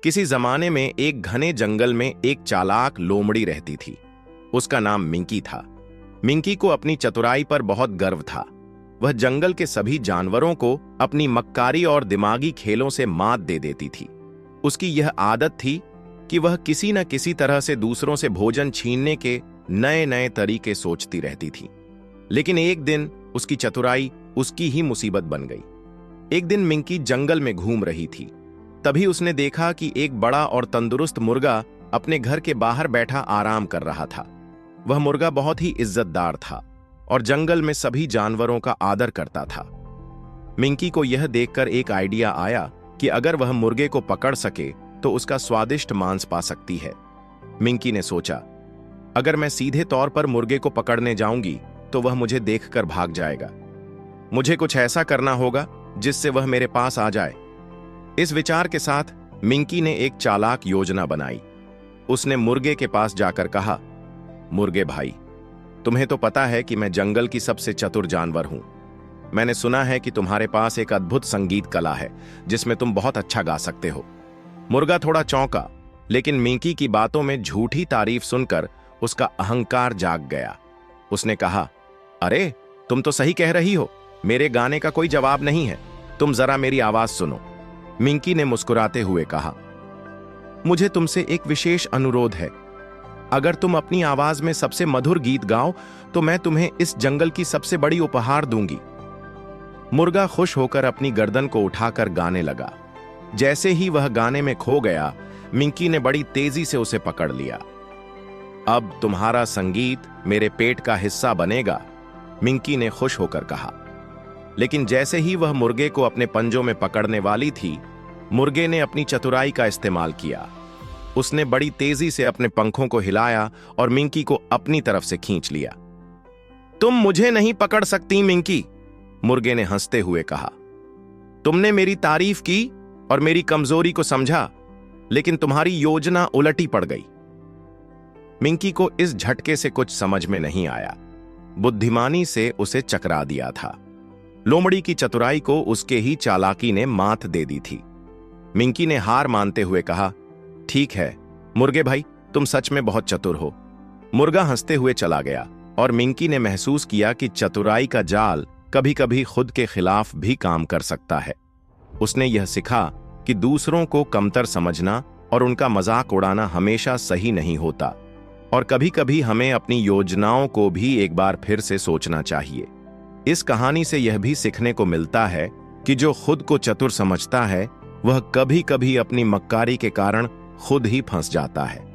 किसी जमाने में एक घने जंगल में एक चालाक लोमड़ी रहती थी। उसका नाम मिंकी था। मिंकी को अपनी चतुराई पर बहुत गर्व था। वह जंगल के सभी जानवरों को अपनी मक्कारी और दिमागी खेलों से मात दे देती थी। उसकी यह आदत थी कि वह किसी न किसी तरह से दूसरों से भोजन छीनने के नए नए तरीके सोचती रहती थी। लेकिन एक दिन उसकी चतुराई उसकी ही मुसीबत बन गई। एक दिन मिंकी जंगल में घूम रही थी। तभी उसने देखा कि एक बड़ा और तंदुरुस्त मुर्गा अपने घर के बाहर बैठा आराम कर रहा था। वह मुर्गा बहुत ही इज्जतदार था और जंगल में सभी जानवरों का आदर करता था। मिंकी को यह देखकर एक आइडिया आया कि अगर वह मुर्गे को पकड़ सके तो उसका स्वादिष्ट मांस पा सकती है। मिंकी ने सोचा, अगर मैं सीधे तौर पर मुर्गे को पकड़ने जाऊंगी तो वह मुझे देखकर भाग जाएगा। मुझे कुछ ऐसा करना होगा जिससे वह मेरे पास आ जाए। इस विचार के साथ मिंकी ने एक चालाक योजना बनाई। उसने मुर्गे के पास जाकर कहा, मुर्गे भाई, तुम्हें तो पता है कि मैं जंगल की सबसे चतुर जानवर हूं। मैंने सुना है कि तुम्हारे पास एक अद्भुत संगीत कला है जिसमें तुम बहुत अच्छा गा सकते हो। मुर्गा थोड़ा चौंका, लेकिन मिंकी की बातों में झूठी तारीफ सुनकर उसका अहंकार जाग गया। उसने कहा, अरे तुम तो सही कह रही हो, मेरे गाने का कोई जवाब नहीं है। तुम जरा मेरी आवाज सुनो। मिंकी ने मुस्कुराते हुए कहा, मुझे तुमसे एक विशेष अनुरोध है। अगर तुम अपनी आवाज में सबसे मधुर गीत गाओ तो मैं तुम्हें इस जंगल की सबसे बड़ी उपहार दूंगी। मुर्गा खुश होकर अपनी गर्दन को उठाकर गाने लगा। जैसे ही वह गाने में खो गया, मिंकी ने बड़ी तेजी से उसे पकड़ लिया। अब तुम्हारा संगीत मेरे पेट का हिस्सा बनेगा, मिंकी ने खुश होकर कहा। लेकिन जैसे ही वह मुर्गे को अपने पंजों में पकड़ने वाली थी, मुर्गे ने अपनी चतुराई का इस्तेमाल किया। उसने बड़ी तेजी से अपने पंखों को हिलाया और मिंकी को अपनी तरफ से खींच लिया। तुम मुझे नहीं पकड़ सकती मिंकी, मुर्गे ने हंसते हुए कहा। तुमने मेरी तारीफ की और मेरी कमजोरी को समझा, लेकिन तुम्हारी योजना उलटी पड़ गई। मिंकी को इस झटके से कुछ समझ में नहीं आया। बुद्धिमानी से उसे चकरा दिया था। लोमड़ी की चतुराई को उसके ही चालाकी ने मात दे दी थी। मिंकी ने हार मानते हुए कहा, ठीक है मुर्गे भाई, तुम सच में बहुत चतुर हो। मुर्गा हंसते हुए चला गया और मिंकी ने महसूस किया कि चतुराई का जाल कभी कभी खुद के खिलाफ भी काम कर सकता है। उसने यह सीखा कि दूसरों को कमतर समझना और उनका मजाक उड़ाना हमेशा सही नहीं होता, और कभी कभी हमें अपनी योजनाओं को भी एक बार फिर से सोचना चाहिए। इस कहानी से यह भी सीखने को मिलता है कि जो खुद को चतुर समझता है वह कभी कभी अपनी मक्कारी के कारण खुद ही फंस जाता है।